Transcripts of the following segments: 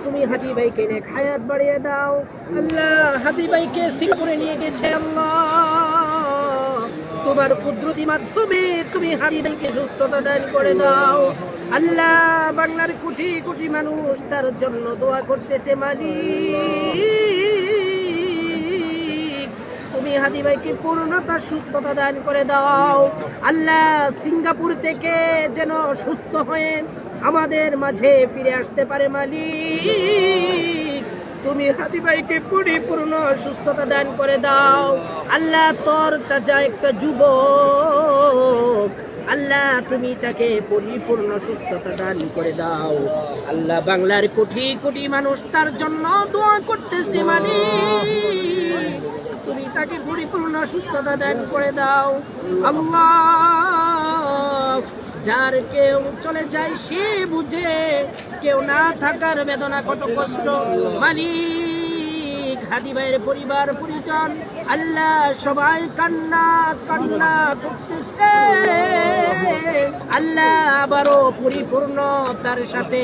তুমি হাদি ভাইকে নেক হায়াত বাড়িয়ে দাও। আল্লাহ হাদি ভাইকে সিঙ্গাপুরে নিয়ে গেছে আল্লাহ, তোমার কুদরতি মাধ্যমে তুমি হাদি ভাইকে সুস্থতা দান করে দাও। আল্লাহ বাংলার কোটি কোটি মানুষ তার জন্য দোয়া করতেছে মালিক, তুমি হাদি ভাইকে পূর্ণতা সুস্থতা দান করে দাও। আল্লাহ সিঙ্গাপুর থেকে যেন সুস্থ হয়ে আমাদের মাঝে ফিরে আসতে পারে মালিক, তুমি হাদি ভাইকে পরিপূর্ণ সুস্থতা দান করে দাও। আল্লাহ তোর তাজা একটা যুবক, আল্লাহ তুমি তাকে পরিপূর্ণ সুস্থতা দান করে দাও। আল্লাহ বাংলার কোটি কোটি মানুষ তার জন্য দোয়া করতেছে মালিক, তুমি তাকে পরিপূর্ণ সুস্থতা দান করে দাও। আল্লাহ যার কেউ চলে যায় সে বুঝে, কেউ না থাকার বেদনা কত কষ্ট মালিক, হাদি ভাইয়ের পরিবার পরিজন আল্লাহ সবাই কান্না কান্না করতেছে। আল্লাহ আবারও পরিপূর্ণ তার সাথে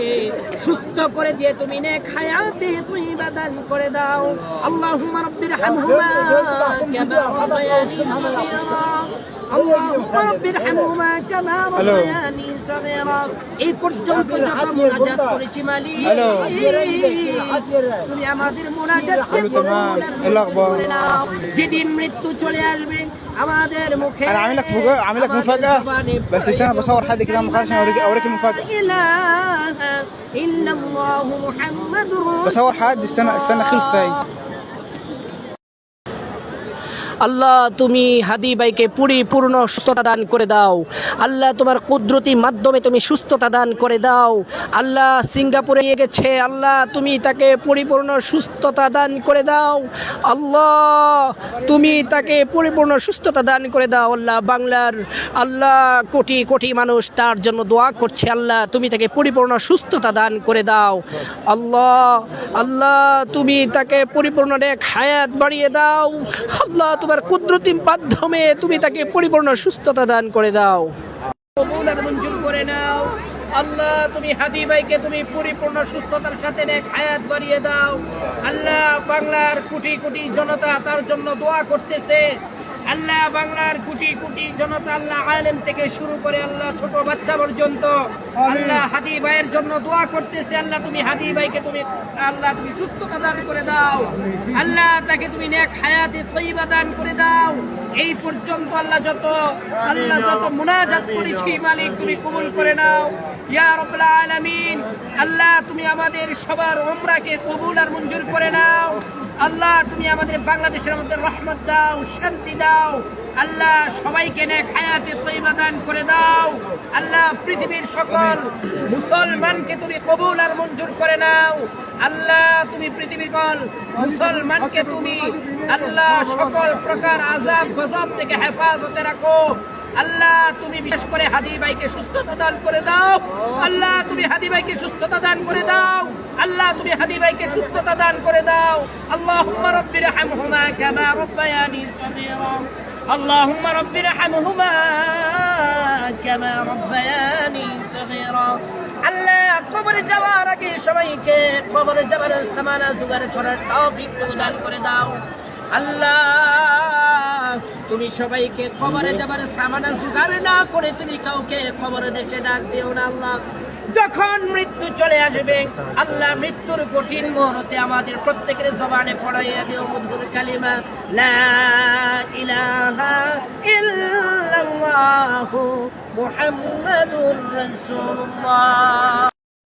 সুস্থ করে দিয়ে তুমি নেক হায়াতে তুমি দান করে দাও। আল্লাহুম্মা রাব্বির হামহুমা কামা রাব্বায়ানি সগীরা, আল্লাহুম্মা রাব্বির হামহুমা কামা রাব্বায়ানি সগীরা। এই পর্যন্ত যত মুনাজাত করেছি মালিক, তুমি আমাদের মুনাজাতকে কবুল করে নাও। যেদিন মৃত্যু চলে আসবে আমাদের মুখে عامل لك مفاجأة بس استنى بصور حد كده مخالف عشان اوريك المفاجأة. إلا الله محمد بصور حد استنى خلصت اهي. আল্লাহ তুমি হাদি ভাইকে পরিপূর্ণ সুস্থতা দান করে দাও। আল্লাহ তোমার কুদরতি মাধ্যমে তুমি সুস্থতা দান করে দাও। আল্লাহ সিঙ্গাপুরে নিয়ে গেছে, আল্লাহ তুমি তাকে পরিপূর্ণ সুস্থতা দান করে দাও। আল্লাহ তুমি তাকে পরিপূর্ণ সুস্থতা দান করে দাও। আল্লাহ বাংলার আল্লাহ কোটি কোটি মানুষ তার জন্য দোয়া করছে, আল্লাহ তুমি তাকে পরিপূর্ণ সুস্থতা দান করে দাও। আল্লাহ আল্লাহ তুমি তাকে পরিপূর্ণ নেক হায়াত বাড়িয়ে দাও। আল্লাহ তোমার কুদরতি মাধ্যমে তুমি তাকে পরিপূর্ণ সুস্থতা দান করে দাও, কবুল আর মঞ্জুর করে নাও। আল্লাহ তুমি হাদি ভাইকে তুমি পরিপূর্ণ সুস্থতার সাথে নেক হায়াত বাড়িয়ে দাও। আল্লাহ বাংলার কোটি কোটি জনতা তার জন্য দোয়া করতেছে। আল্লাহ বাংলার কোটি কোটি জনতা আল্লাহ আলেম থেকে শুরু করে আল্লাহ ছোট বাচ্চা পর্যন্ত আল্লাহ হাদি ভাইয়ের জন্য দোয়া করতেছে। আল্লাহ তুমি হাদি ভাইকে তুমি আল্লাহ তুমি সুস্থতা দান করে দাও। আল্লাহ তাকে তুমি নেক হায়াতে তয়্যিবা দান করে দাও। এই পর্যন্ত আল্লাহ যত মুনাজাত করেছি মালিক তুমি কবুল করে নাও ইয়া রাব্বুল আলামিন। আল্লাহ তুমি আমাদের সবার উমরাকে কবুল আর মঞ্জুর করে নাও। আল্লাহ তুমি আমাদের বাংলাদেশের মধ্যে রহমত দাও, শান্তি দাও। আল্লাহ সবাইকে নেক হায়াতে তয়্যিবা দান করে দাও। আল্লাহ পৃথিবীর সকল মুসলমানকে তুমি কবুল আর মঞ্জুর করে নাও। আল্লাহ তুমি পৃথিবীর সকল মুসলমানকে তুমি আল্লাহ সকল প্রকার আযাব গজব থেকে হেফাজতে রাখো। আল্লাহ তুমি বিশেষ করে হাদি ভাইকে সুস্থতা দান করে দাও। আল্লাহ তুমি হাদি ভাইকে সুস্থতা দান করে দাও। আল্লাহ তুমি হাদি ভাইকে সুস্থতা দান করে দাও। আল্লাহুম্মা রাব্বির হামহুমা কামা রাব্বায়ানি সগীরা, আল্লাহুম্মা রাব্বির হামহুমা কামা রাব্বায়ানি সগীরা। আল্লাহ কবরে যাওয়ার আগে সবাইকে কবরে যাওয়ার সামানা জোগাড় করার তৌফিক দান করে দাও। আল্লাহ তুমি সবাইকে কবরে যাবার সামানা জোগাড় না করে তুমি কাউকে কবরে দেশে ডাক দিও না। আল্লাহ যখন মৃত্যু চলে আসবে আল্লাহ মৃত্যুর কঠিন মুহূর্তে আমাদের প্রত্যেকের জবানে পড়াইয়া দিও মধুর কালিমা লা ইলাহা ইল্লাল্লাহু মুহাম্মাদুর রাসূলুল্লাহ।